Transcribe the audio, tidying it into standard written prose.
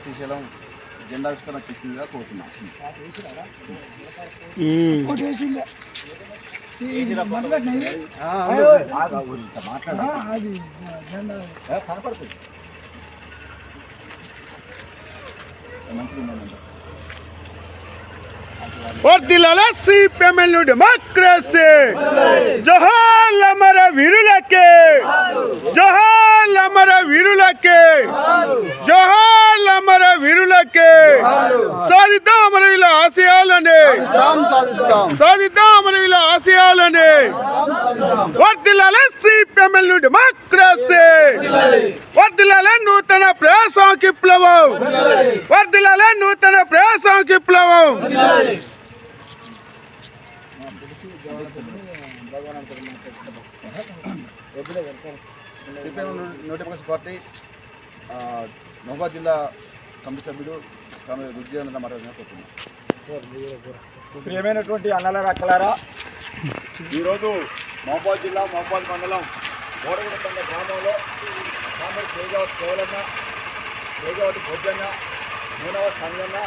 శ్రీశైలం జెండావిష్కరణ చేసిందిగా కోరుతున్నాం. వర్ధిల్లాలి CPML democracy, జోహార్లు అమర వీరులకే, జోహార్లు అమర వీరులకే, జోహార్లు అమర వీరులకే. సాధిద్దాం అమరవీరుల ఆశయాలని, సాధిద్దాం అమరవీరుల ఆశయాలని. వర్ధిల్లాలి సిపిఎంఎల్ డెమోక్రసీ, వర్ధిల్లాలి నూతన ప్రజాస్వామ్య విప్లవం, వర్ధిల్లాలి నూతన ప్రజాస్వామ్య విప్లవం. సిపిఎం నోటిఫికేషన్ పార్టీ మహబూబాద్ జిల్లా కమిటీ సభ్యుడు రుద్జీవన మాట్లాడుతున్నాం. ప్రియమైనటువంటి అన్నలారా అక్కలారా, ఈరోజు మహబూబాద్ జిల్లా మహబూబాద్ మండలం ఓడగొండ గ్రామంలో కామర్ కేజావతి కేవలన్న, కేజావతి భోజన్న, మూడవ సంగన్న,